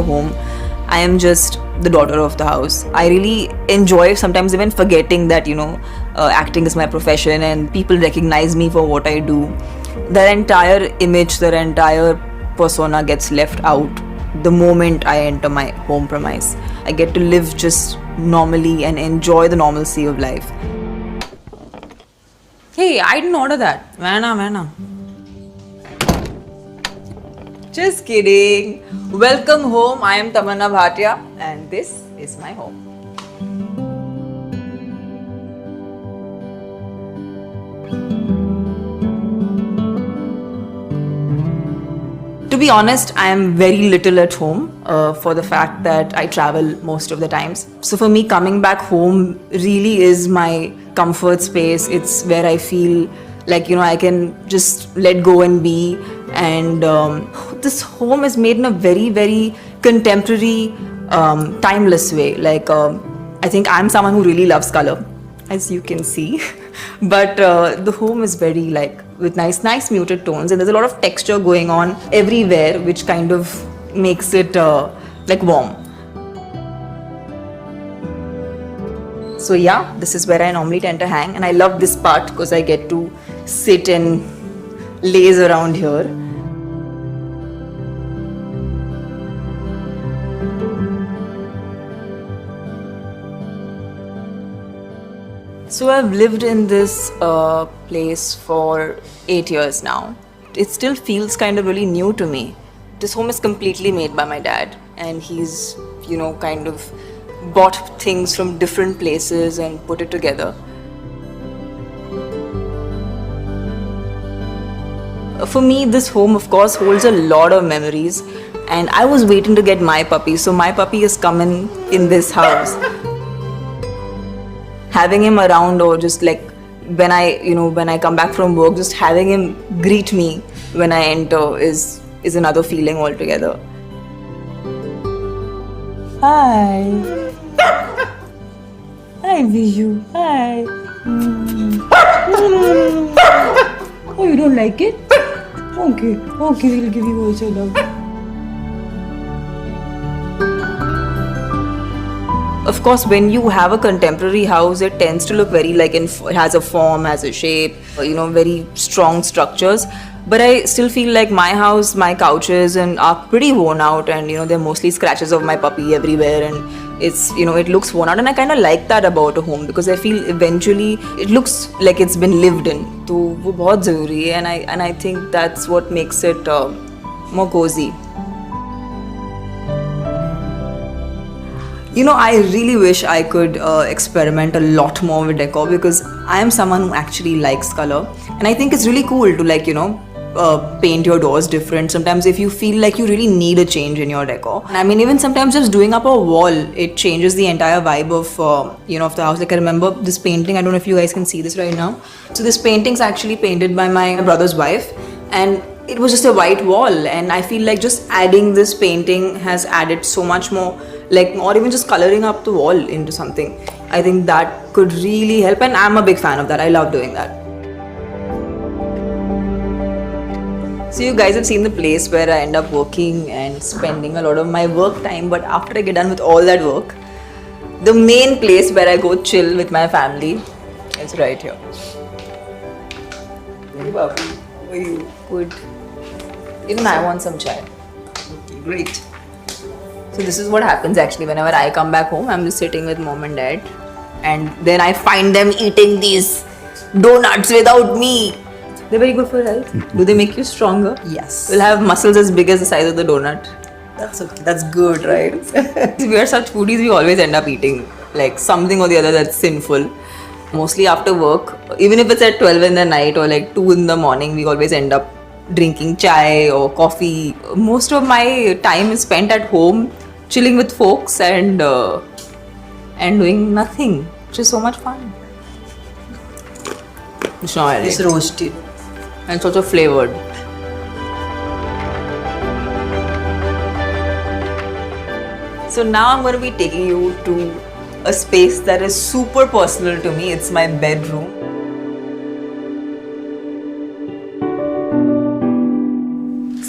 home. I am just the daughter of the house. I really enjoy sometimes even forgetting that, acting is my profession and people recognize me for what I do. Their entire image, their entire persona gets left out the moment I enter my home premise. I get to live just normally and enjoy the normalcy of life. Hey, I didn't order that. Vana. Just kidding. Welcome home. I am Tamanna Bhatia and this is my home. To be honest, I am very little at home for the fact that I travel most of the times. So for me, coming back home really is my comfort space. It's where I feel like, I can just let go and be. And this home is made in a very, very contemporary, timeless way. I think I'm someone who really loves color, as you can see. But the home is very with nice muted tones, and there's a lot of texture going on everywhere, which kind of makes it warm. So yeah, this is where I normally tend to hang, and I love this part because I get to sit and laze around here. So I've lived in this place for 8 years now. It still feels kind of really new to me. This home is completely made by my dad, and he's, kind of bought things from different places and put it together. For me, this home, of course, holds a lot of memories, and I was waiting to get my puppy. So my puppy is coming in this house. Having him around, or just when I come back from work, just having him greet me when I enter is another feeling altogether. Hi. Hi, Viju. Hi. Oh, you don't like it? Okay, we'll give you also love. Of course, when you have a contemporary house, it tends to look very it has a form, has a shape, very strong structures. But I still feel like my house, my couches are pretty worn out, and they're mostly scratches of my puppy everywhere, and it's it looks worn out, and I kind of like that about a home because I feel eventually it looks like it's been lived in. So वो बहुत ज़रूरी है, and I think that's what makes it more cozy. I really wish I could experiment a lot more with decor, because I am someone who actually likes color, and I think it's really cool to paint your doors different. Sometimes if you feel like you really need a change in your decor, I mean, even sometimes just doing up a wall, it changes the entire vibe of of the house. I remember this painting, I don't know if you guys can see this right now. So this painting's actually painted by my brother's wife, and it was just a white wall, and I feel like just adding this painting has added so much more, or even just coloring up the wall into something. I think that could really help, and I'm a big fan of that. I love doing that. So you guys have seen the place where I end up working and spending a lot of my work time, but after I get done with all that work, the main place where I go chill with my family is right here. Hey Babu, where you good? Even I want some chai. Okay, great. So this is what happens actually whenever I come back home. I'm just sitting with mom and dad, and then I find them eating these donuts without me. They're very good for health. Do they make you stronger? Yes. We'll have muscles as big as the size of the donut. That's okay. That's good, right? We are such foodies, we always end up eating something or the other that's sinful. Mostly after work, even if it's at 12 in the night or 2 in the morning, we always end up drinking chai or coffee. Most of my time is spent at home, chilling with folks and doing nothing, which is so much fun. It's roasted. And it's also flavored. So now I'm going to be taking you to a space that is super personal to me. It's my bedroom.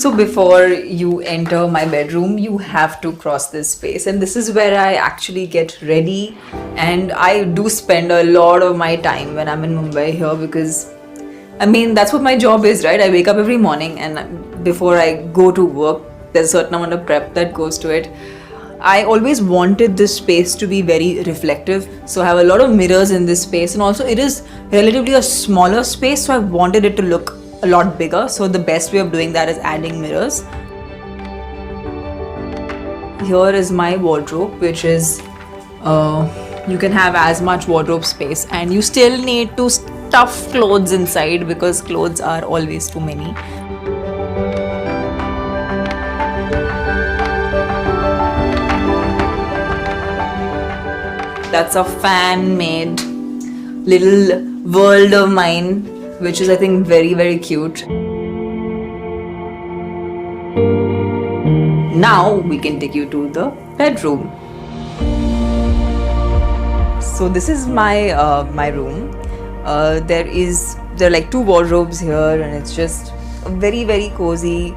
So before you enter my bedroom, you have to cross this space, and this is where I actually get ready. And I do spend a lot of my time when I'm in Mumbai here because I mean that's what my job is, right? I wake up every morning, and before I go to work, there's a certain amount of prep that goes to it. I always wanted this space to be very reflective, so I have a lot of mirrors in this space, and also it is relatively a smaller space, so I wanted it to look a lot bigger. So the best way of doing that is adding mirrors. Here is my wardrobe, which is you can have as much wardrobe space, and you still need to stuff clothes inside because clothes are always too many. That's a fan-made little world of mine, which is I think very, very cute. Now we can take you to the bedroom. So this is my room. There are like 2 wardrobes here, and it's just a very, very cozy,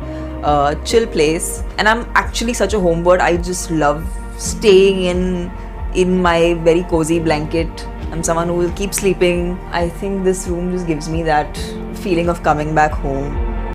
chill place. And I'm actually such a homebird. I just love staying in my very cozy blanket. I'm someone who will keep sleeping. I think this room just gives me that feeling of coming back home.